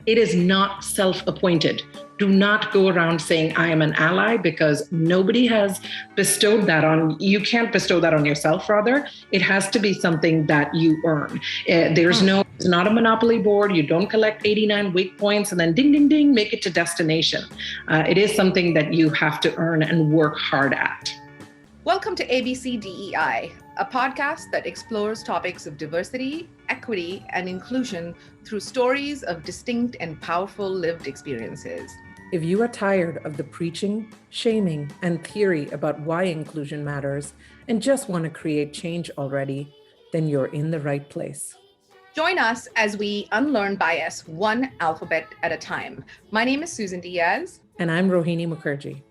It is not self-appointed. Do not go around saying, I am an ally, because nobody has bestowed that on, you can't bestow that on yourself, rather. It has to be something that you earn. It's not a monopoly board. You don't collect 89 week points and then ding, ding, ding, make it to destination. It is something that you have to earn and work hard at. Welcome to ABCDEI, a podcast that explores topics of diversity, equity, and inclusion through stories of distinct and powerful lived experiences. If you are tired of the preaching, shaming, and theory about why inclusion matters and just want to create change already, then you're in the right place. Join us as we unlearn bias one alphabet at a time. My name is Susan Diaz. And I'm Rohini Mukherjee.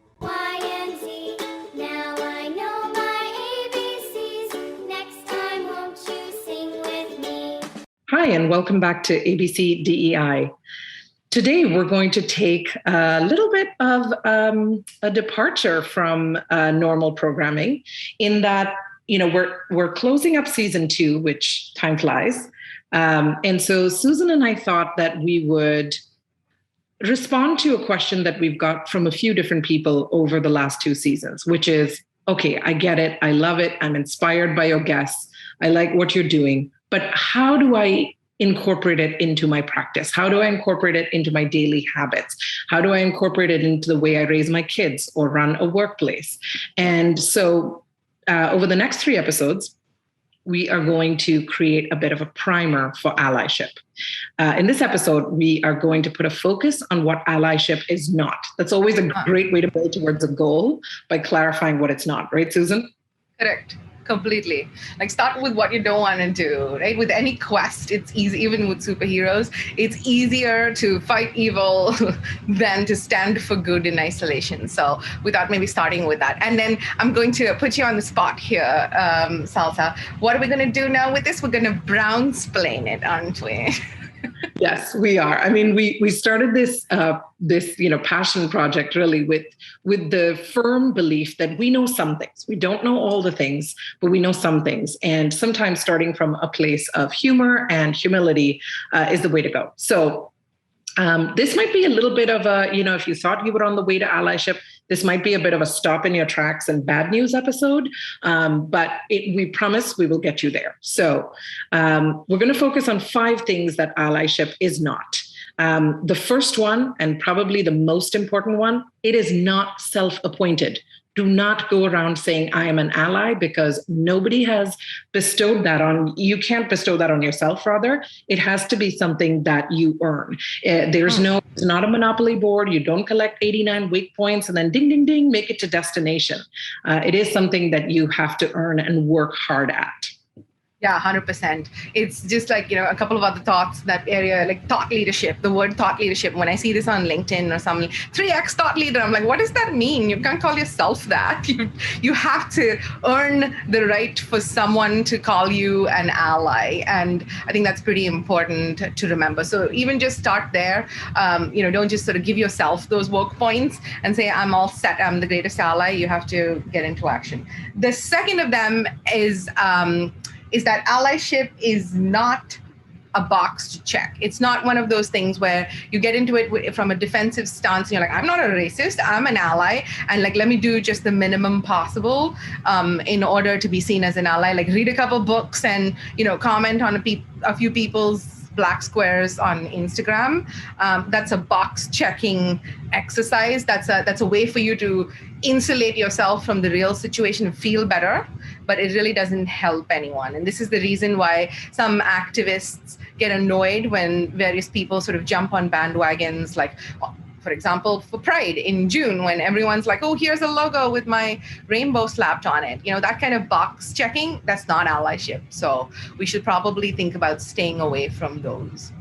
Hi, and welcome back to ABCDEI. Today, we're going to take a little bit of a departure from normal programming in that, we're closing up season 2, which time flies. And so Susan and I thought that we would respond to a question that we've got from a few different people over the last 2 seasons, which is, okay, I get it. I love it. I'm inspired by your guests. I like what you're doing. But how do I incorporate it into my practice? How do I incorporate it into my daily habits? How do I incorporate it into the way I raise my kids or run a workplace? And so over the next 3 episodes, we are going to create a bit of a primer for allyship. In this episode, we are going to put a focus on what allyship is not. That's always a great way to build towards a goal, by clarifying what it's not, right, Susan? Correct. Completely. Like, start with what you don't want to do, right? With any quest, it's easy, even with superheroes, it's easier to fight evil than to stand for good in isolation. So we thought maybe starting with that. And then I'm going to put you on the spot here, Salsa. What are we going to do now with this? We're going to brown-splain it, aren't we? Yes, we are. I mean, we started this passion project really with the firm belief that we know some things. We don't know all the things, but we know some things. And sometimes starting from a place of humor and humility is the way to go. So this might be a little bit of a, if you thought you were on the way to allyship, this might be a bit of a stop in your tracks and bad news episode, but we promise we will get you there. So we're going to focus on 5 things that allyship is not. The first one, and probably the most important one, it is not self-appointed. Do not go around saying, I am an ally, because nobody has bestowed that on, you can't bestow that on yourself, rather. It has to be something that you earn. It's not a monopoly board. You don't collect 89 week points and then ding, ding, ding, make it to destination. It is something that you have to earn and work hard at. Yeah, 100%. It's just like, a couple of other thoughts, that area, like thought leadership, the word thought leadership. When I see this on LinkedIn or something, 3X thought leader, I'm like, what does that mean? You can't call yourself that. You have to earn the right for someone to call you an ally. And I think that's pretty important to remember. So even just start there. Don't just sort of give yourself those work points and say, I'm all set, I'm the greatest ally. You have to get into action. The second of them is that allyship is not a box to check. It's not one of those things where you get into it from a defensive stance and you're like, I'm not a racist, I'm an ally, and let me do just the minimum possible in order to be seen as an ally. Like, read a couple books and, comment on a few people's black squares on Instagram. That's a box checking exercise. That's a way for you to insulate yourself from the real situation and feel better, but it really doesn't help anyone. And this is the reason why some activists get annoyed when various people sort of jump on bandwagons, like, for example, for Pride in June, when everyone's like, oh, here's a logo with my rainbow slapped on it. That kind of box checking, that's not allyship. So we should probably think about staying away from those.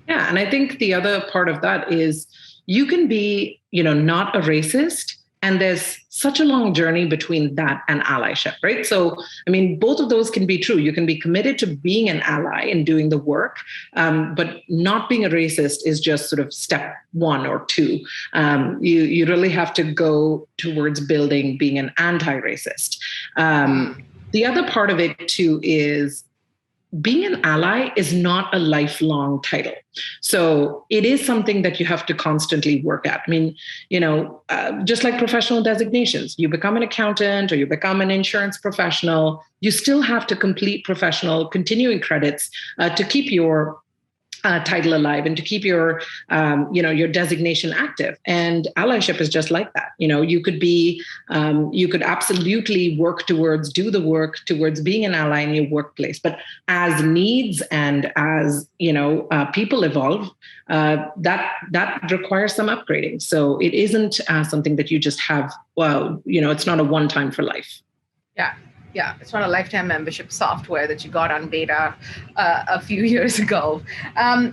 Yeah, and I think the other part of that is you can be, not a racist, and there's such a long journey between that and allyship, right? So, I mean, both of those can be true. You can be committed to being an ally and doing the work, but not being a racist is just sort of step 1 or 2. You really have to go towards building being an anti-racist. The other part of it too is being an ally is not a lifelong title. So it is something that you have to constantly work at. I mean, just like professional designations, you become an accountant or you become an insurance professional, you still have to complete professional continuing credits to keep your title alive and to keep your designation active. And allyship is just like that. You could absolutely do the work towards being an ally in your workplace. But as needs and as people evolve, that requires some upgrading. So it isn't something that you just have. Well, it's not a one time for life. Yeah, it's not a lifetime membership software that you got on beta a few years ago.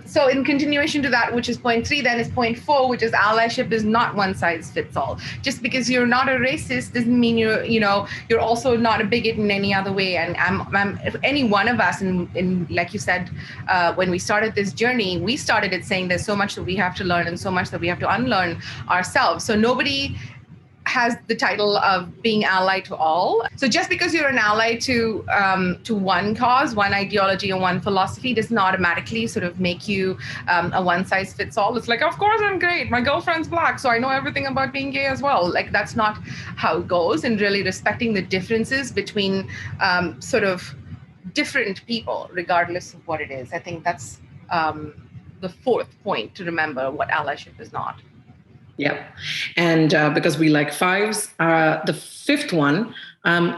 So in continuation to that, which is point 3, then is point 4, which is allyship is not one size fits all. Just because you're not a racist doesn't mean you're also not a bigot in any other way. And if any one of us, in like you said, when we started this journey, we started it saying there's so much that we have to learn and so much that we have to unlearn ourselves. So nobody has the title of being ally to all. So just because you're an ally to one cause, one ideology, or one philosophy doesn't automatically sort of make you a one size fits all. It's like, of course I'm great. My girlfriend's Black, so I know everything about being gay as well. Like, that's not how it goes. And really respecting the differences between sort of different people, regardless of what it is. I think that's the 4th point to remember what allyship is not. Yeah. And because we like 5s, the 5th one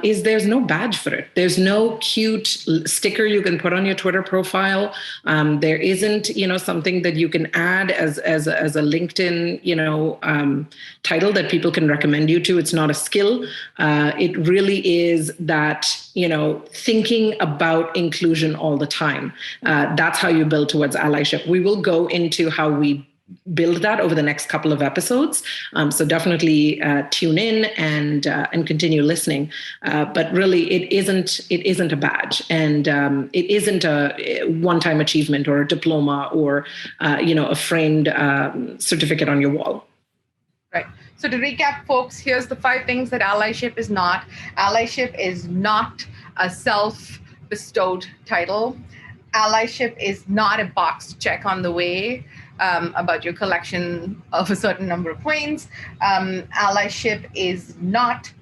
is there's no badge for it. There's no cute sticker you can put on your Twitter profile. There isn't, something that you can add as a LinkedIn, title that people can recommend you to. It's not a skill. It really is that, thinking about inclusion all the time. That's how you build towards allyship. We will go into how we build that over the next couple of episodes. So definitely tune in and continue listening. But really, it isn't a badge, and it isn't a one-time achievement or a diploma or a framed certificate on your wall. Right. So to recap, folks, here's the 5 things that allyship is not. Allyship is not a self-bestowed title. Allyship is not a box check on the way about your collection of a certain number of points. Allyship is not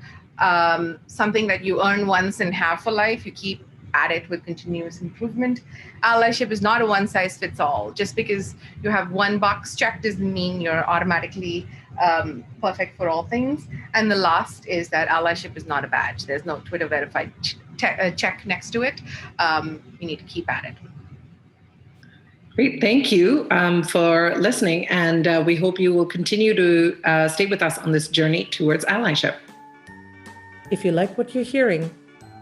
something that you earn once and have for life. You keep at it with continuous improvement. Allyship is not a one size fits all. Just because you have one box check doesn't mean you're automatically perfect for all things. And the last is that allyship is not a badge. There's no Twitter verified check next to it. You need to keep at it. Great. Thank you for listening. And we hope you will continue to stay with us on this journey towards allyship. If you like what you're hearing,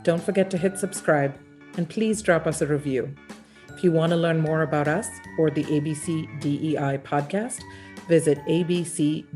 don't forget to hit subscribe and please drop us a review. If you want to learn more about us or the ABCDEI podcast, visit abcdei.ca.